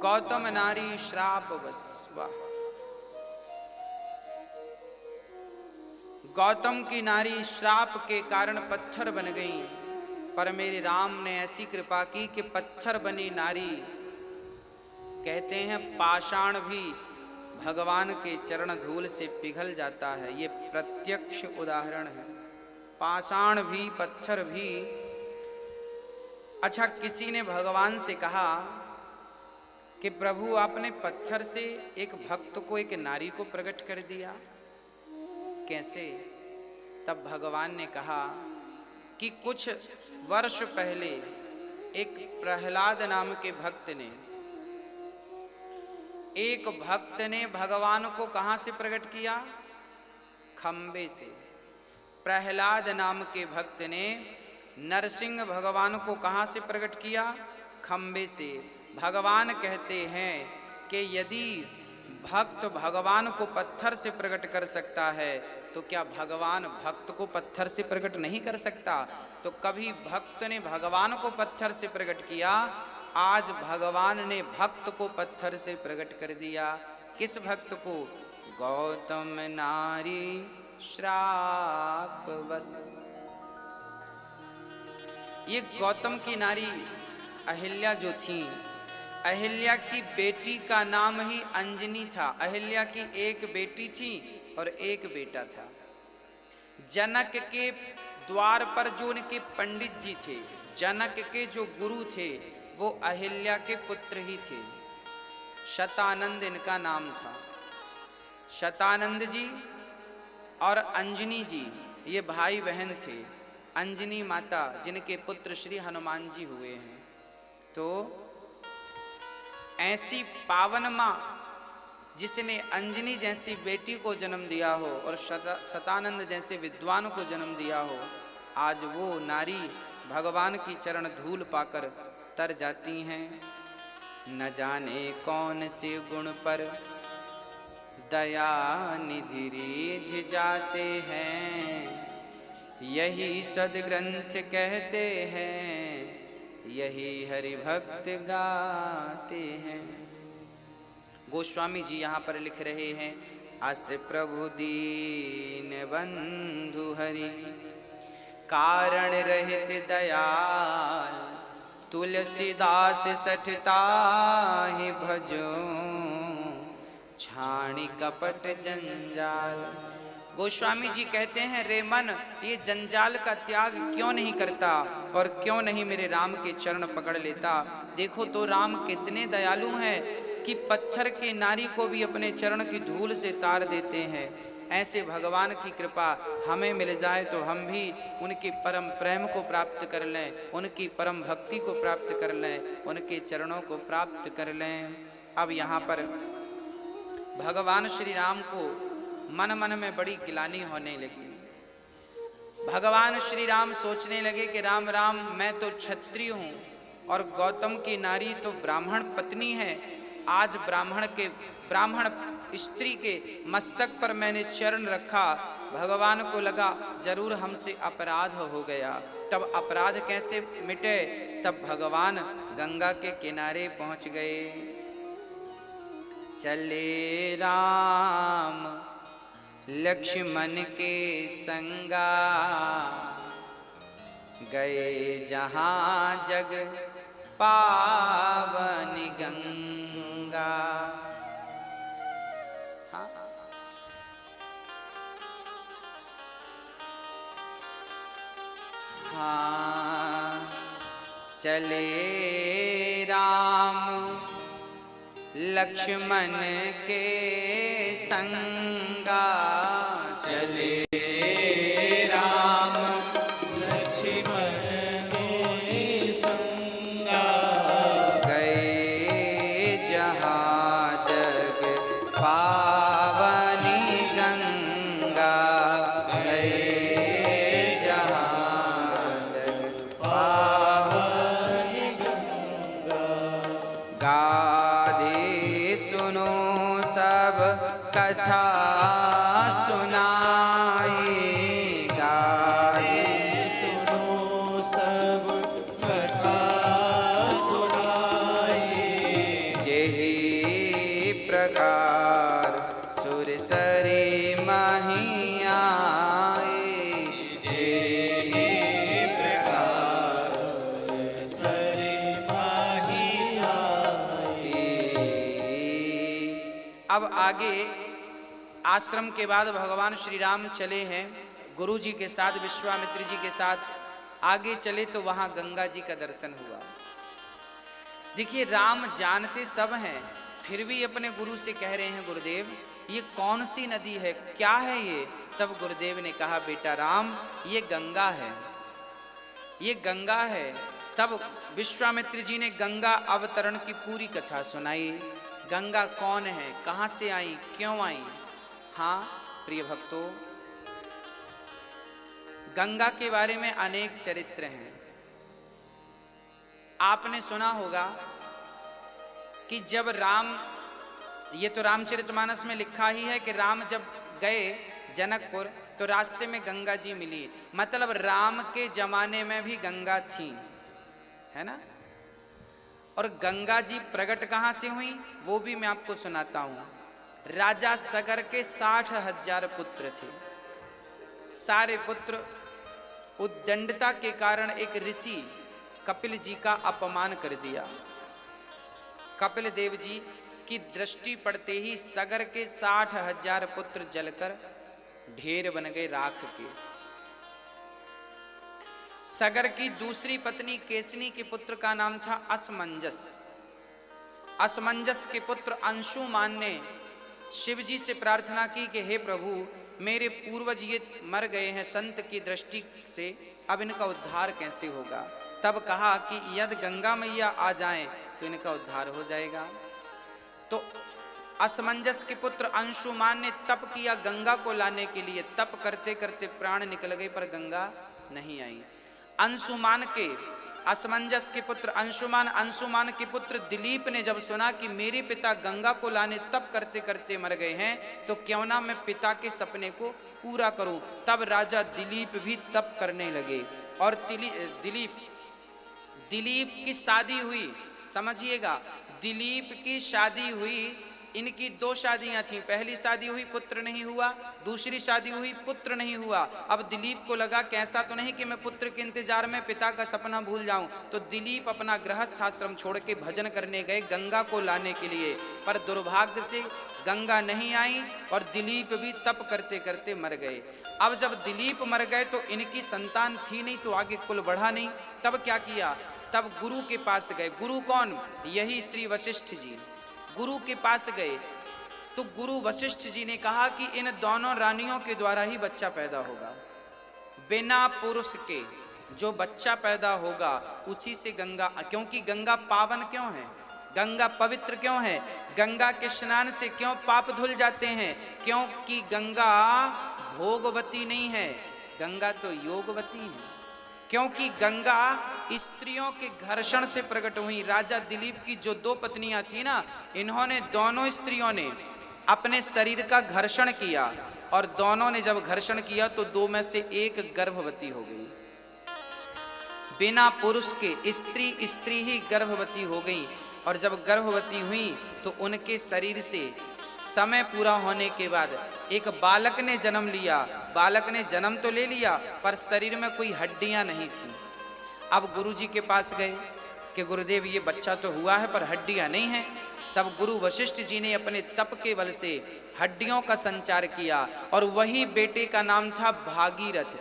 गौतम नारी श्राप बस। वाह। गौतम की नारी श्राप के कारण पत्थर बन गई, पर मेरे राम ने ऐसी कृपा की कि पत्थर बनी नारी, कहते हैं पाषाण भी भगवान के चरण धूल से पिघल जाता है। ये प्रत्यक्ष उदाहरण है। पाषाण भी, पत्थर भी। अच्छा, किसी ने भगवान से कहा कि प्रभु आपने पत्थर से एक भक्त को, एक नारी को प्रकट कर दिया, कैसे? तब भगवान ने कहा कि कुछ वर्ष पहले एक प्रहलाद नाम के भक्त ने भगवान को कहां से प्रकट किया? खंबे से। प्रहलाद नाम के भक्त ने नरसिंह भगवान को कहां से प्रकट किया? खंबे से। भगवान कहते हैं कि यदि भक्त भगवान को पत्थर से प्रकट कर सकता है तो क्या भगवान भक्त को पत्थर से प्रकट नहीं कर सकता? तो कभी भक्त ने भगवान को पत्थर से प्रकट किया, आज भगवान ने भक्त को पत्थर से प्रकट कर दिया। किस भक्त को? गौतम नारी श्राप बस। ये गौतम की नारी अहिल्या जो थी, अहिल्या की बेटी का नाम ही अंजनी था। अहिल्या की एक बेटी थी और एक बेटा था। जनक के द्वार पर जो उनके पंडित जी थे, जनक के जो गुरु थे, वो अहिल्या के पुत्र ही थे। शतानंद इनका नाम था। शतानंद जी और अंजनी जी ये भाई बहन थे। अंजनी माता जिनके पुत्र श्री हनुमान जी हुए हैं। तो ऐसी पावन माँ जिसने अंजनी जैसी बेटी को जन्म दिया हो और शतानंद जैसे विद्वान को जन्म दिया हो, आज वो नारी भगवान की चरण धूल पाकर तर जाती हैं। न जाने कौन से गुण पर दया निधि रीझ जाते हैं, यही सदग्रंथ कहते हैं, यही हरि भक्त गाते हैं। गोस्वामी जी यहाँ पर लिख रहे हैं, अस प्रभु दीन बंधु हरि, कारण रहित दयाल, तुलसीदास सठता ही भजो, छाणी कपट जंजाल। गोस्वामी जी कहते हैं, रे मन, ये जंजाल का त्याग क्यों नहीं करता और क्यों नहीं मेरे राम के चरण पकड़ लेता? देखो तो राम कितने दयालु हैं कि पत्थर की नारी को भी अपने चरण की धूल से तार देते हैं। ऐसे भगवान की कृपा हमें मिल जाए तो हम भी उनके परम प्रेम को प्राप्त कर लें, उनकी परम भक्ति को प्राप्त कर लें, उनके चरणों को प्राप्त कर लें। अब यहाँ पर भगवान श्री राम को मन मन में बड़ी गिलानी होने लगी। भगवान श्री राम सोचने लगे कि राम राम, मैं तो क्षत्रिय हूँ और गौतम की नारी तो ब्राह्मण पत्नी है। आज ब्राह्मण स्त्री के मस्तक पर मैंने चरण रखा, भगवान को लगा जरूर हमसे अपराध हो गया। तब अपराध कैसे मिटे? तब भगवान गंगा के किनारे पहुँच गए। चले राम लक्ष्मण के संगा, गए जहाँ जग पावन गंगा। हाँ, चले राम लक्ष्मण के संगा, चले राम लक्ष्मण के संगा, गए जहाँ जग पावनी गंगा, गए जहाँ जग पावनी गंगा। गाधे सुनो सब कथा सुनाई, गाधे सुनो सब कथा सुनाई, जे जेहि प्रकार सुर सरी माही आए, जेहि प्रकार सुर सरी माही आए। अब आगे आश्रम के बाद भगवान श्री राम चले हैं गुरु जी के साथ, विश्वामित्र जी के साथ आगे चले तो वहां गंगा जी का दर्शन हुआ। देखिए राम जानते सब हैं, फिर भी अपने गुरु से कह रहे हैं गुरुदेव ये कौन सी नदी है, क्या है ये। तब गुरुदेव ने कहा बेटा राम ये गंगा है, ये गंगा है। तब विश्वामित्र जी ने गंगा अवतरण की पूरी कथा सुनाई। गंगा कौन है, कहां से आई, क्यों आई। हाँ प्रिय भक्तों, गंगा के बारे में अनेक चरित्र हैं। आपने सुना होगा कि जब राम, ये तो रामचरितमानस में लिखा ही है कि राम जब गए जनकपुर तो रास्ते में गंगा जी मिली, मतलब राम के जमाने में भी गंगा थी, है ना। और गंगा जी प्रकट कहां से हुई वो भी मैं आपको सुनाता हूं। राजा सगर के 60,000 पुत्र थे, सारे पुत्र उद्दंडता के कारण एक ऋषि कपिल जी का अपमान कर दिया। कपिल देव जी की दृष्टि पड़ते ही सगर के 60,000 पुत्र जलकर ढेर बन गए राख के। सगर की दूसरी पत्नी केसनी के पुत्र का नाम था असमंजस। असमंजस के पुत्र अंशुमान ने शिव जी से प्रार्थना की कि हे प्रभु मेरे पूर्वज ये मर गए हैं संत की दृष्टि से, अब इनका उद्धार कैसे होगा। तब कहा कि यदि गंगा मैया आ जाएं तो इनका उद्धार हो जाएगा। तो असमंजस के पुत्र अंशुमान ने तप किया गंगा को लाने के लिए। तप करते करते प्राण निकल गए पर गंगा नहीं आई। अंशुमान के, असमंजस के पुत्र अंशुमान के पुत्र दिलीप ने जब सुना कि मेरे पिता गंगा को लाने तप करते करते मर गए हैं तो क्यों ना मैं पिता के सपने को पूरा करूं, तब राजा दिलीप भी तप करने लगे। और दिलीप की शादी हुई, समझिएगा दिलीप की शादी हुई। इनकी 2 शादियां थीं, पहली शादी हुई पुत्र नहीं हुआ, दूसरी शादी हुई पुत्र नहीं हुआ। अब दिलीप को लगा कि ऐसा तो नहीं कि मैं पुत्र के इंतजार में पिता का सपना भूल जाऊं, तो दिलीप अपना गृहस्थ आश्रम छोड़ के भजन करने गए गंगा को लाने के लिए। पर दुर्भाग्य से गंगा नहीं आई और दिलीप भी तप करते करते मर गए। अब जब दिलीप मर गए तो इनकी संतान थी नहीं तो आगे कुल बढ़ा नहीं। तब क्या किया, तब गुरु के पास गए। गुरु कौन, यही श्री वशिष्ठ जी। गुरु के पास गए तो गुरु वशिष्ठ जी ने कहा कि इन दोनों रानियों के द्वारा ही बच्चा पैदा होगा। बिना पुरुष के जो बच्चा पैदा होगा उसी से गंगा, क्योंकि गंगा पावन क्यों है, गंगा पवित्र क्यों है, गंगा के स्नान से क्यों पाप धुल जाते हैं, क्योंकि गंगा भोगवती नहीं है, गंगा तो योगवती है। क्योंकि गंगा स्त्रियों के घर्षण से प्रकट हुई। राजा दिलीप की जो 2 पत्नियां थी ना, इन्होंने दोनों स्त्रियों ने अपने शरीर का घर्षण किया और दोनों ने जब घर्षण किया तो 2 में से एक गर्भवती हो गई। बिना पुरुष के स्त्री ही गर्भवती हो गई। और जब गर्भवती हुई तो उनके शरीर से समय पूरा होने के बाद एक बालक ने जन्म लिया। बालक ने जन्म तो ले लिया पर शरीर में कोई हड्डियां नहीं थी। अब गुरु जी के पास गए कि गुरुदेव ये बच्चा तो हुआ है पर हड्डियां नहीं हैं। तब गुरु वशिष्ठ जी ने अपने तप के बल से हड्डियों का संचार किया और वही बेटे का नाम था भागीरथ।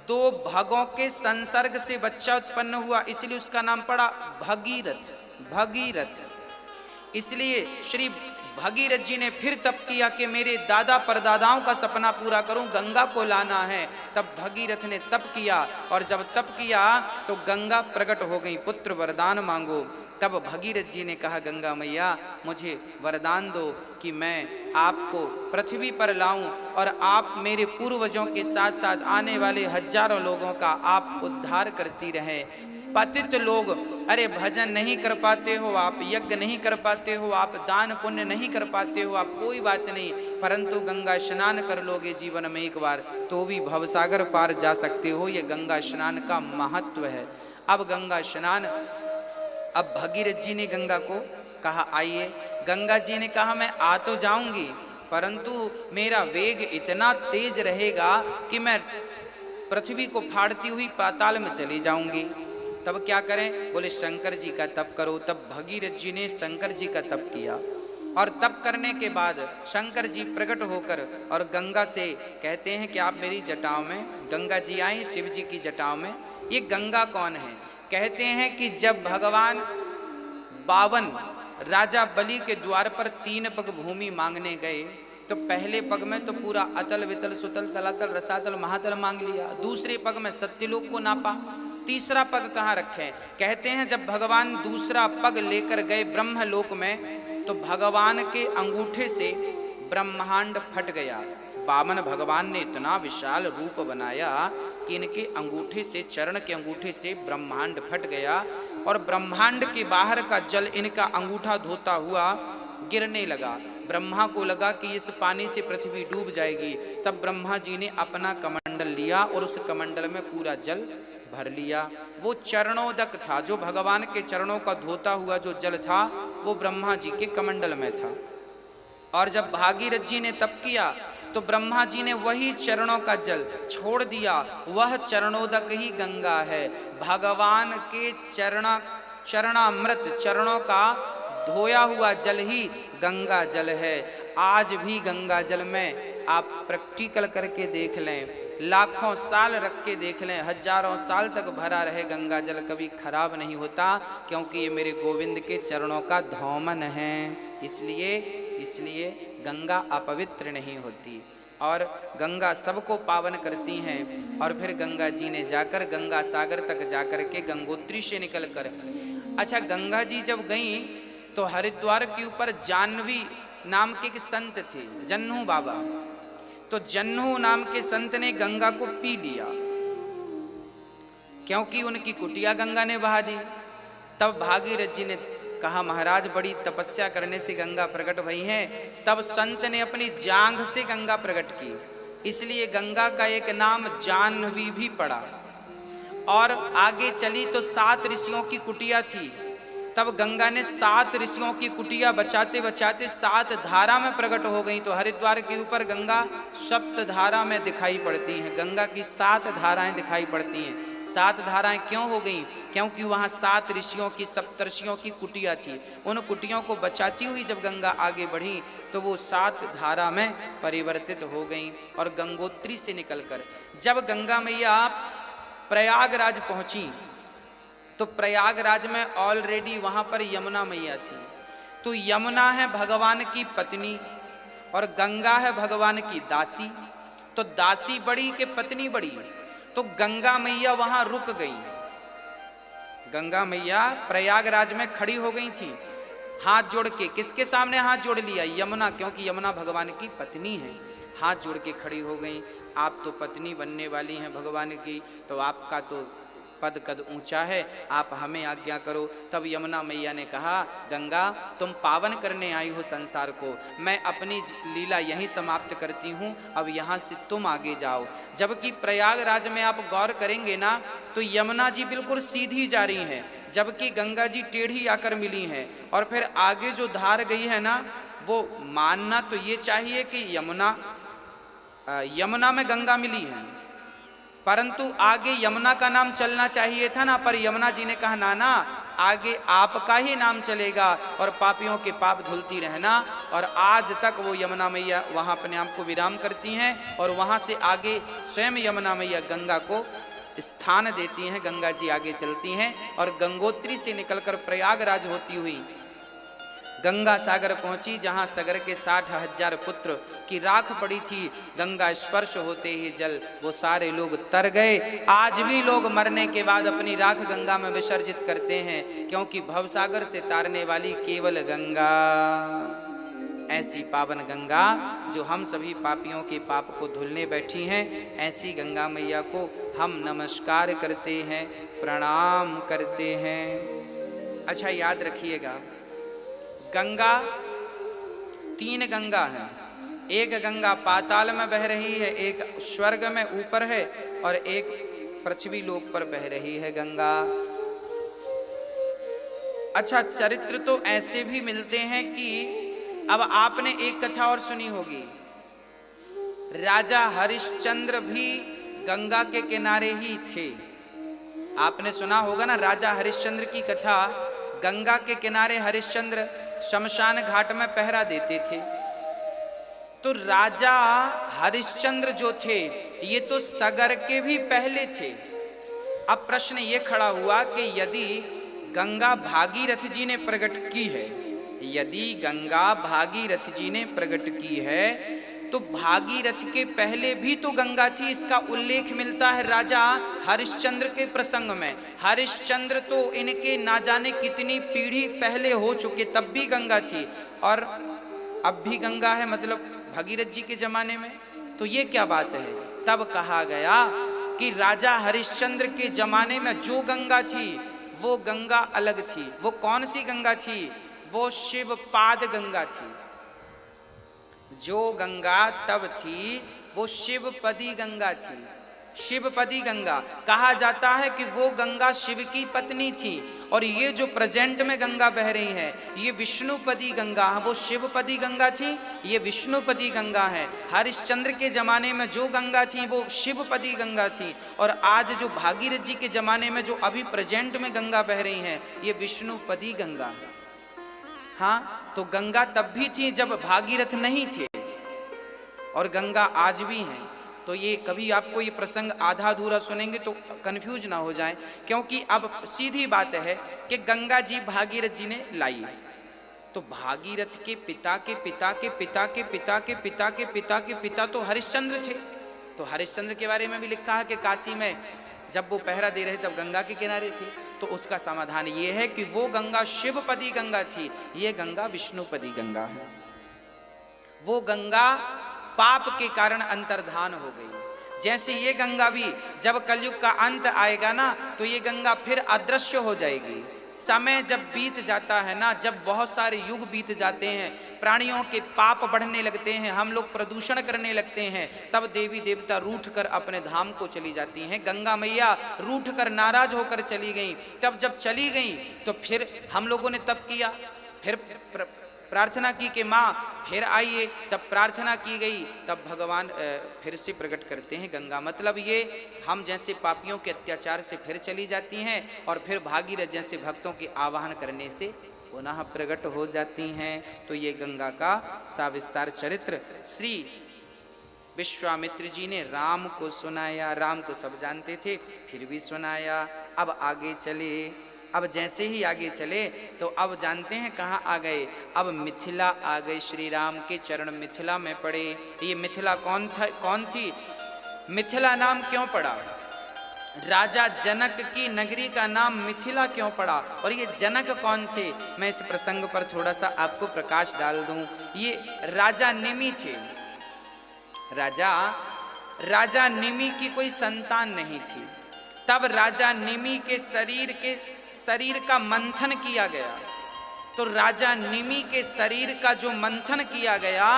2 भगों के संसर्ग से बच्चा उत्पन्न हुआ, इसलिए उसका नाम पड़ा भगीरथ। भगीरथ इसलिए श्री भगीरथ जी ने फिर तप किया कि मेरे दादा परदादाओं का सपना पूरा करूं, गंगा को लाना है। तब भगीरथ ने तप किया और जब तप किया तो गंगा प्रकट हो गई, पुत्र वरदान मांगो। तब भगीरथ जी ने कहा गंगा मैया मुझे वरदान दो कि मैं आपको पृथ्वी पर लाऊं और आप मेरे पूर्वजों के साथ साथ आने वाले हजारों लोगों का आप उद्धार करती रहे। पतित लोग, अरे भजन नहीं कर पाते हो आप, यज्ञ नहीं कर पाते हो आप, दान पुण्य नहीं कर पाते हो आप, कोई बात नहीं, परंतु गंगा स्नान कर लोगे जीवन में एक बार तो भी भवसागर पार जा सकते हो। ये गंगा स्नान का महत्व है। अब गंगा स्नान, अब भगीरथ जी ने गंगा को कहा आइए। गंगा जी ने कहा मैं आ तो जाऊंगी, परंतु मेरा वेग इतना तेज रहेगा कि मैं पृथ्वी को फाड़ती हुई पाताल में चली जाऊंगी। तब क्या करें? बोले शंकर जी का तप करो। तब भगीरथ जी ने शंकर जी का तप किया, और तप करने के बाद शंकर जी प्रकट होकर और गंगा से कहते हैं कि आप मेरी जटाओं में, गंगा जी आई शिव जी की जटाओं में। ये गंगा कौन है? कहते हैं कि जब भगवान 52 राजा बलि के द्वार पर 3 पग भूमि मांगने गए, तो पहले पग में तो पूरा अतल वितल सुतल तलातल रसातल महातल मांग लिया, दूसरे पग में सत्यलोक को नापा, तीसरा पग कहाँ रखे? कहते हैं जब भगवान दूसरा पग लेकर गए ब्रह्मलोक में, तो भगवान के अंगूठे से ब्रह्मांड फट गया। 52 भगवान ने इतना विशाल रूप बनाया कि इनके अंगूठे से, चरण के अंगूठे से ब्रह्मांड फट गया, और ब्रह्मांड के बाहर का जल इनका अंगूठा धोता हुआ गिरने लगा। ब्रह्मा को लगा कि इस पानी से पृथ्वी डूब जाएगी। तब ब्रह्मा जी ने अपना कमंडल लिया और उस कमंडल में पूरा जल भर लिया। वो चरणोदक था, जो भगवान के चरणों का धोता हुआ जो जल था वो ब्रह्मा जी के कमंडल में था। और जब भागीरथ जी ने तप किया तो ब्रह्मा जी ने वही चरणों का जल छोड़ दिया। वह चरणोदक ही गंगा है। भगवान के चरणामृत, चरणों का धोया हुआ जल ही गंगा जल है। आज भी गंगा जल में आप प्रैक्टिकल करके देख लें, लाखों साल रख के देख लें, हजारों साल तक भरा रहे गंगा जल, कभी खराब नहीं होता, क्योंकि ये मेरे गोविंद के चरणों का धौमन है। इसलिए गंगा अपवित्र नहीं होती, और गंगा सबको पावन करती हैं। और फिर गंगा जी ने जाकर गंगा सागर तक जाकर के गंगोत्री से निकलकर, अच्छा गंगा जी जब गई तो हरिद्वार के ऊपर जाह्नवी नाम के एक संत थे, जन्नू बाबा। तो जन्नू नाम के संत ने गंगा को पी लिया, क्योंकि उनकी कुटिया गंगा ने बहा दी। तब भागीरथ जी ने कहा महाराज बड़ी तपस्या करने से गंगा प्रकट भई हैं। तब संत ने अपनी जांघ से गंगा प्रकट की, इसलिए गंगा का एक नाम जाह्नवी भी पड़ा। और आगे चली तो 7 ऋषियों की कुटिया थी। तब गंगा ने 7 ऋषियों की कुटिया बचाते बचाते 7 धारा में प्रकट हो गई। तो हरिद्वार के ऊपर गंगा सप्त धारा में दिखाई पड़ती हैं। गंगा की 7 धाराएं दिखाई पड़ती हैं। 7 धाराएं क्यों हो गई? क्योंकि वहाँ 7 ऋषियों की, सप्तर्षियों की कुटिया थी। उन कुटियों को बचाती हुई जब गंगा आगे बढ़ी तो वो 7 धारा में परिवर्तित हो गई। और गंगोत्री से निकलकर जब गंगा मैया प्रयागराज पहुंची तो प्रयागराज में ऑलरेडी वहां पर यमुना मैया थी। तो यमुना है भगवान की पत्नी और गंगा है भगवान की दासी। तो दासी बड़ी के पत्नी बड़ी, तो गंगा मैया वहां रुक गई। गंगा मैया प्रयागराज में खड़ी हो गई थी, हाथ जोड़ के। किसके सामने हाथ जोड़ लिया? यमुना, क्योंकि यमुना भगवान की पत्नी है। हाथ जोड़ के खड़ी हो गई। आप तो पत्नी बनने वाली हैं भगवान की, तो आपका तो पद कद ऊंचा है, आप हमें आज्ञा करो। तब यमुना मैया ने कहा गंगा तुम पावन करने आई हो संसार को, मैं अपनी लीला यहीं समाप्त करती हूँ, अब यहाँ से तुम आगे जाओ। जबकि प्रयागराज में आप गौर करेंगे ना तो यमुना जी बिल्कुल सीधी जा रही हैं, जबकि गंगा जी टेढ़ी आकर मिली हैं। और फिर आगे जो धार गई है ना, वो मानना तो ये चाहिए कि यमुना में गंगा मिली है, परंतु आगे यमुना का नाम चलना चाहिए था ना। पर यमुना जी ने कहा ना ना, आगे आपका ही नाम चलेगा और पापियों के पाप धुलती रहना। और आज तक वो यमुना मैया वहाँ अपने आप को विराम करती हैं और वहाँ से आगे स्वयं यमुना मैया गंगा को स्थान देती हैं। गंगा जी आगे चलती हैं और गंगोत्री से निकलकर प्रयागराज होती हुई गंगा सागर पहुंची, जहां सागर के 60,000 पुत्र की राख पड़ी थी। गंगा स्पर्श होते ही जल वो सारे लोग तर गए। आज भी लोग मरने के बाद अपनी राख गंगा में विसर्जित करते हैं, क्योंकि भवसागर से तारने वाली केवल गंगा, ऐसी पावन गंगा जो हम सभी पापियों के पाप को धुलने बैठी हैं, ऐसी गंगा मैया को हम नमस्कार करते हैं, प्रणाम करते हैं। अच्छा याद रखिएगा, गंगा 3 गंगा है। एक गंगा पाताल में बह रही है, एक स्वर्ग में ऊपर है और एक पृथ्वी लोक पर बह रही है गंगा। अच्छा, चरित्र तो ऐसे भी मिलते हैं कि अब आपने एक कथा और सुनी होगी, राजा हरिश्चंद्र भी गंगा के किनारे ही थे। आपने सुना होगा ना राजा हरिश्चंद्र की कथा। गंगा के किनारे हरिश्चंद्र शमशान घाट में पहरा देते थे। तो राजा हरिश्चंद्र जो थे ये तो सगर के भी पहले थे। अब प्रश्न ये खड़ा हुआ कि यदि गंगा भागीरथ जी ने प्रकट की है, यदि गंगा भागीरथ जी ने प्रकट की है, तो भागीरथ के पहले भी तो गंगा थी। इसका उल्लेख मिलता है राजा हरिश्चंद्र के प्रसंग में। हरिश्चंद्र तो इनके ना जाने कितनी पीढ़ी पहले हो चुके, तब भी गंगा थी, और अब भी गंगा है, मतलब भागीरथ जी के जमाने में। तो ये क्या बात है? तब कहा गया कि राजा हरिश्चंद्र के जमाने में जो गंगा थी वो गंगा अलग थी। वो कौन सी गंगा थी? वो शिवपाद गंगा थी। जो गंगा तब थी वो शिवपदी गंगा थी। शिवपदी गंगा कहा जाता है कि वो गंगा शिव की पत्नी थी, और ये जो प्रेजेंट में गंगा बह रही है ये विष्णुपदी गंगा है। वो शिवपदी गंगा थी, ये विष्णुपदी गंगा है। हरिश्चंद्र के जमाने में जो गंगा थी वो शिवपदी गंगा थी, और आज जो भागीरथ जी के जमाने में जो अभी प्रेजेंट में गंगा बह रही है ये विष्णुपदी गंगा है। हाँ, तो गंगा तब भी थी जब भागीरथ नहीं थे, और गंगा आज भी हैं। तो ये कभी आपको ये प्रसंग आधा अधूरा सुनेंगे तो कंफ्यूज ना हो जाए, क्योंकि अब सीधी बात है कि गंगा जी भागीरथ जी ने लाई। तो भागीरथ के पिता के पिता के पिता के पिता के पिता के पिता के पिता तो हरिश्चंद्र थे। तो हरिश्चंद्र के बारे में भी लिखा है कि काशी में जब वो पहरा दे रहे तब गंगा के किनारे थे। तो उसका समाधान ये है कि वो गंगा शिवपदी गंगा थी, ये गंगा विष्णुपदी गंगा है। वो गंगा पाप के कारण अंतर्धान हो गई। जैसे ये गंगा भी जब कलयुग का अंत आएगा ना तो ये गंगा फिर अदृश्य हो जाएगी। समय जब बीत जाता है ना, जब बहुत सारे युग बीत जाते हैं, प्राणियों के पाप बढ़ने लगते हैं, हम लोग प्रदूषण करने लगते हैं, तब देवी देवता रूठ कर अपने धाम को चली जाती हैं। गंगा मैया रूठ कर नाराज होकर चली गई। तब जब चली गई तो फिर हम लोगों ने तब किया, फिर प्रार्थना की कि माँ फिर आइए। तब प्रार्थना की गई, तब भगवान फिर से प्रकट करते हैं गंगा। मतलब ये हम जैसे पापियों के अत्याचार से फिर चली जाती हैं, और फिर भागीरथ जैसे भक्तों के आवाहन करने से पुनः प्रकट हो जाती हैं। तो ये गंगा का सविस्तार चरित्र श्री विश्वामित्र जी ने राम को सुनाया। राम तो सब जानते थे, फिर भी सुनाया। अब आगे चले। अब जैसे ही आगे चले तो अब जानते हैं कहाँ आ गए? अब मिथिला आ गए। श्री राम के चरण मिथिला में पड़े। ये मिथिला कौन थी? मिथिला नाम क्यों पड़ा? राजा जनक की नगरी का नाम मिथिला क्यों पड़ा? और ये जनक कौन थे? मैं इस प्रसंग पर थोड़ा सा आपको प्रकाश डाल दूं। ये राजा निमि थे। राजा निमि की कोई संतान नहीं थी। तब राजा निमि के शरीर का मंथन किया गया। तो राजा निमि के शरीर का जो मंथन किया गया,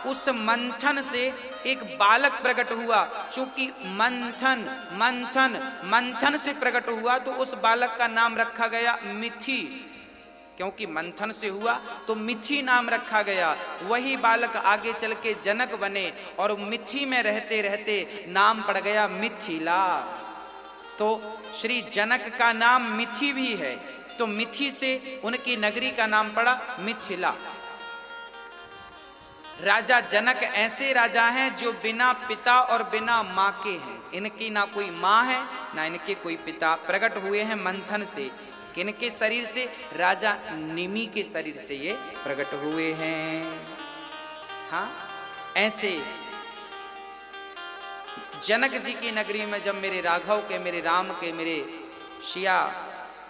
उस मंथन से एक बालक प्रकट हुआ। चूंकि मंथन से प्रकट हुआ तो उस बालक का नाम रखा गया मिथि। क्योंकि मंथन से हुआ तो मिथि नाम रखा गया। वही बालक आगे चल के जनक बने, और मिथि में रहते रहते नाम पड़ गया मिथिला। तो श्री जनक का नाम मिथि भी है, तो मिथि से उनकी नगरी का नाम पड़ा मिथिला। राजा जनक ऐसे राजा हैं जो बिना पिता और बिना माँ के हैं। इनकी ना कोई माँ है ना इनके कोई पिता। प्रकट हुए हैं मंथन से। किनके शरीर से? राजा निमि के शरीर से ये प्रकट हुए हैं। हाँ, ऐसे जनक जी की नगरी में जब मेरे राघव के, मेरे राम के, मेरे शिया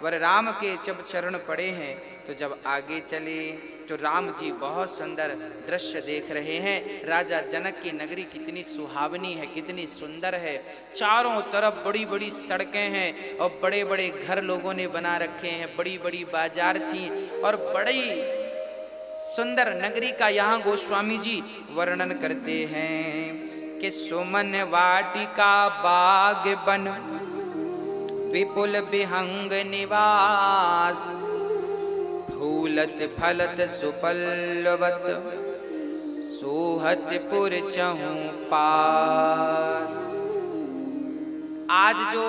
वर राम के जब चरण पड़े हैं, तो जब आगे चले तो राम जी बहुत सुंदर दृश्य देख रहे हैं। राजा जनक की नगरी कितनी सुहावनी है, कितनी सुंदर है। चारों तरफ बड़ी बड़ी सड़कें हैं और बड़े बड़े घर लोगों ने बना रखे हैं। बड़ी बड़ी बाजार थी और बड़ी सुंदर नगरी का यहाँ गोस्वामी जी वर्णन करते हैं कि सुमन वाटिका बाग बन विपुल विहंग निवास, फूलत फलत सुपल्लवत सोहत पुर चहु पास। आज जो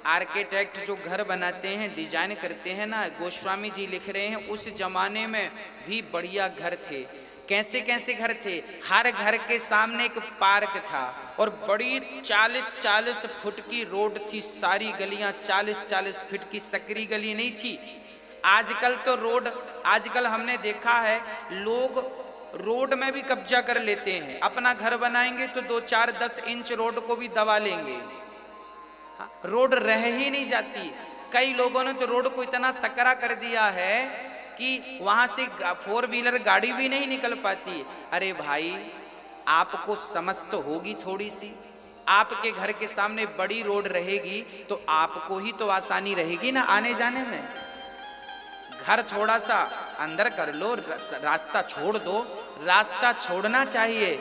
आर्किटेक्ट जो घर बनाते हैं, डिजाइन करते हैं ना, गोस्वामी जी लिख रहे हैं उस जमाने में भी बढ़िया घर थे। कैसे कैसे घर थे? हर घर के सामने एक पार्क था और बड़ी 40-40 फुट की रोड थी। सारी गलियां 40-40 फुट की, सकरी गली नहीं थी। आजकल तो रोड, आजकल हमने देखा है लोग रोड में भी कब्जा कर लेते हैं। अपना घर बनाएंगे तो 2-4-10 इंच रोड को भी दबा लेंगे। रोड रह ही नहीं जाती। कई लोगों ने तो रोड को इतना सकरा कर दिया है कि वहां से 4 व्हीलर गाड़ी भी नहीं निकल पाती। अरे भाई, आपको समझ तो होगी थोड़ी सी। आपके घर के सामने बड़ी रोड रहेगी तो आपको ही तो आसानी रहेगी ना आने जाने में। घर थोड़ा सा अंदर कर लो, रास्ता छोड़ दो। रास्ता छोड़ना चाहिए।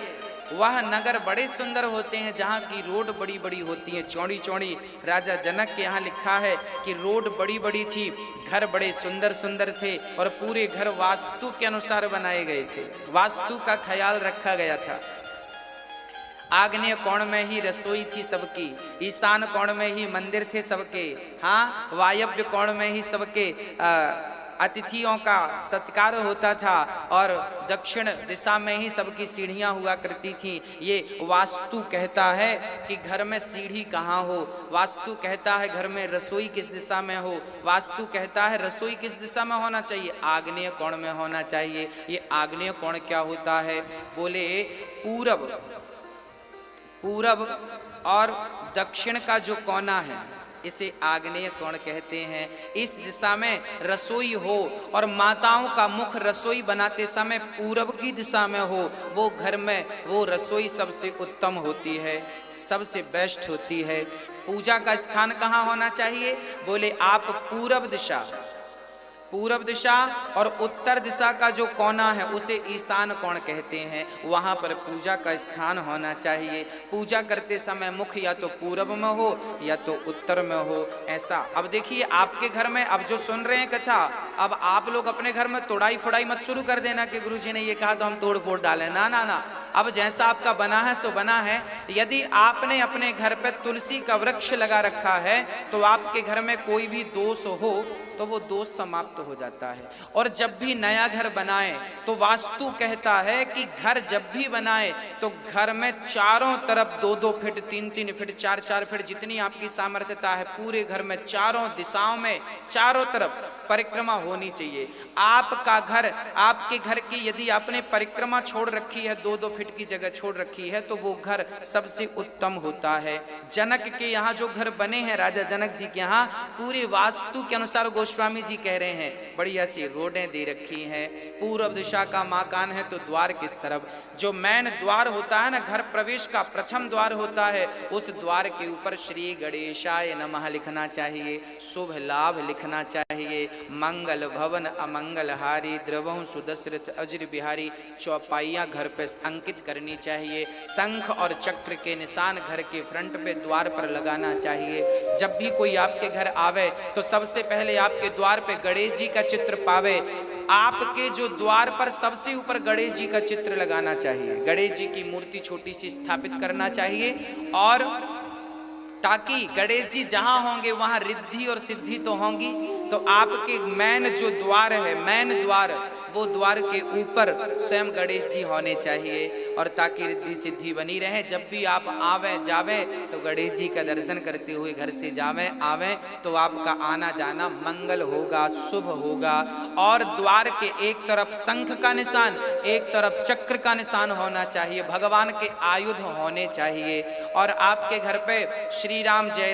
वह नगर बड़े सुंदर होते हैं जहाँ की रोड बड़ी बड़ी होती है, चौड़ी चौड़ी। राजा जनक के यहाँ लिखा है कि रोड बड़ी बड़ी थी, घर बड़े सुंदर सुंदर थे और पूरे घर वास्तु के अनुसार बनाए गए थे। वास्तु का ख्याल रखा गया था। आग्नेय कोण में ही रसोई थी सबकी, ईशान कोण में ही मंदिर थे सबके, हाँ, वायव्य कोण में ही सबके अतिथियों का सत्कार होता था और दक्षिण दिशा में ही सबकी सीढ़ियां हुआ करती थी। ये वास्तु कहता है कि घर में सीढ़ी कहाँ हो, वास्तु कहता है घर में रसोई किस दिशा में हो, वास्तु कहता है रसोई किस दिशा में होना चाहिए, आग्नेय कोण में होना चाहिए। ये आग्नेय कोण क्या होता है? बोले पूरब, पूरब और दक्षिण का जो कोना है इसे आग्नेय कोण कहते हैं। इस दिशा में रसोई हो और माताओं का मुख रसोई बनाते समय पूरब की दिशा में हो, वो घर में वो रसोई सबसे उत्तम होती है, सबसे बेस्ट होती है। पूजा का स्थान कहाँ होना चाहिए? बोले आप पूरब दिशा, पूरब दिशा और उत्तर दिशा का जो कोना है उसे ईशान कोण कहते हैं। वहाँ पर पूजा का स्थान होना चाहिए। पूजा करते समय मुख या तो पूरब में हो या तो उत्तर में हो, ऐसा। अब देखिए आपके घर में, अब जो सुन रहे हैं कथा, अब आप लोग अपने घर में तोड़ाई फोड़ाई मत शुरू कर देना कि गुरुजी ने ये कहा तो हम तोड़ फोड़ डालें। ना ना ना, अब जैसा आपका बना है सो बना है। यदि आपने अपने घर पर तुलसी का वृक्ष लगा रखा है तो आपके घर में कोई भी दोष हो तो वो दोष समाप्त हो जाता है। और जब भी नया घर बनाए तो वास्तु कहता है कि घर जब भी बनाए तो घर में चारों तरफ 2-2 फीट, 3-3 फीट, 4-4 फीट, जितनी आपकी सामर्थ्यता है, पूरे घर में चारों दिशाओं में चारों तरफ परिक्रमा होनी चाहिए। आपका घर, आपके घर की यदि आपने परिक्रमा छोड़ रखी है, 2-2 फीट की जगह छोड़ रखी है, तो वो घर सबसे उत्तम होता है। जनक के यहाँ जो घर बने हैं, राजा जनक जी के यहाँ, पूरे वास्तु के अनुसार गोस्वामी जी कह रहे हैं बढ़िया सी रोडें दे रखी हैं। पूर्व दिशा का मकान है तो द्वार किस तरफ, जो मेन द्वार होता है ना, घर प्रवेश का प्रथम द्वार होता है, उस द्वार के ऊपर श्री गणेशाय नमः लिखना चाहिए, शुभ लाभ लिखना चाहिए, मंगल भवन अमंगल हारी द्रवहु सुदशरथ अजर बिहारी, चौपाइयाँ घर पे अंकित करनी चाहिए। शंख और चक्र के निशान घर के फ्रंट पे द्वार पर लगाना चाहिए। जब भी कोई आपके घर आवे तो सबसे पहले आपके द्वार पे गणेश जी का चित्र पावे। आपके जो द्वार पर सबसे ऊपर गणेश जी का चित्र लगाना चाहिए, गणेश जी की मूर्ति छोटी सी स्थापित करना चाहिए, और ताकि गणेश जी जहां होंगे वहां रिद्धि और सिद्धि तो होंगी। तो आपके मेन जो द्वार है, मेन द्वार, वो द्वार के ऊपर स्वयं गणेश जी होने चाहिए, और ताकि रिद्धि सिद्धि बनी रहे। जब भी आप आवे जावे तो गणेश जी का दर्शन करते हुए घर से जावे आवे तो आपका आना जाना मंगल होगा, शुभ होगा। और द्वार के एक तरफ शंख का निशान, एक तरफ चक्र का निशान होना चाहिए, भगवान के आयुध होने चाहिए, और आपके घर पे श्री राम जय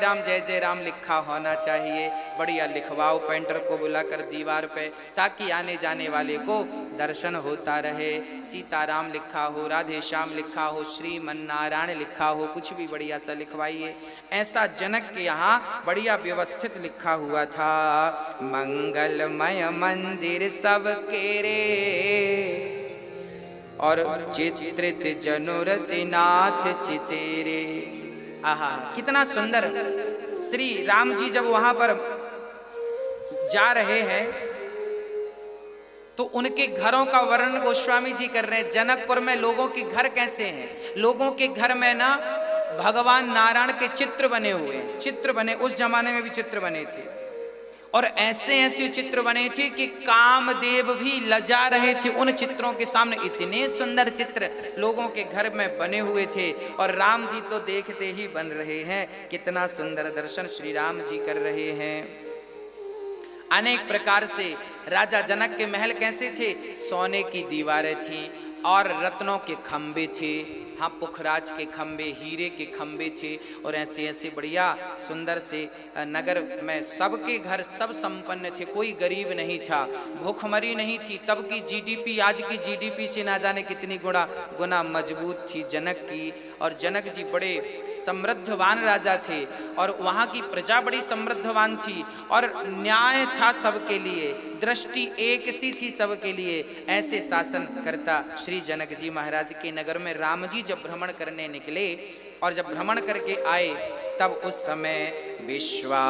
राम लिखा होना चाहिए। बढ़िया लिखवाओ पेंटर को बुलाकर दीवार पे, ताकि आने जाने वाले को दर्शन होता रहे। सीताराम लिखा हो, राधे श्याम लिखा हो, श्रीमन्नारायण लिखा हो, कुछ भी बढ़िया सा लिखवाइए। ऐसा जनक के यहाँ बढ़िया व्यवस्थित लिखा हुआ था। मंगलमय मंदिर सबके रे और चित्रित जनुरति नाथ चितेरे। आहा, कितना सुंदर। श्री राम जी जब वहां पर जा रहे हैं तो उनके घरों का वर्णन गोस्वामी जी कर रहे हैं। जनकपुर में लोगों के घर कैसे हैं, लोगों के घर में ना भगवान नारायण के चित्र बने हुए हैं, चित्र बने, उस जमाने में भी चित्र बने थे, और ऐसे ऐसे चित्र बने थे कि कामदेव भी लजा रहे थे उन चित्रों के सामने। इतने सुंदर चित्र लोगों के घर में बने हुए थे, और राम जी तो देखते ही बन रहे हैं, कितना सुंदर दर्शन श्री राम जी कर रहे हैं। अनेक प्रकार से राजा जनक के महल कैसे थे, सोने की दीवारें थी और रत्नों के खंबे थे, हाँ पुखराज के खंबे, हीरे के खंबे थे, और ऐसे ऐसे बढ़िया सुंदर से नगर में सबके घर सब संपन्न थे, कोई गरीब नहीं था, भूखमरी नहीं थी। तब की जीडीपी आज की जीडीपी से ना जाने कितनी गुना मजबूत थी जनक की। और जनक जी बड़े समृद्धवान राजा थे, और वहाँ की प्रजा बड़ी समृद्धवान थी, और न्याय था सबके लिए, दृष्टि एक सी थी सबके लिए। ऐसे शासन करता श्री जनक जी महाराज के नगर में राम जी जब भ्रमण करने निकले, और जब भ्रमण करके आए तब उस समय विश्वा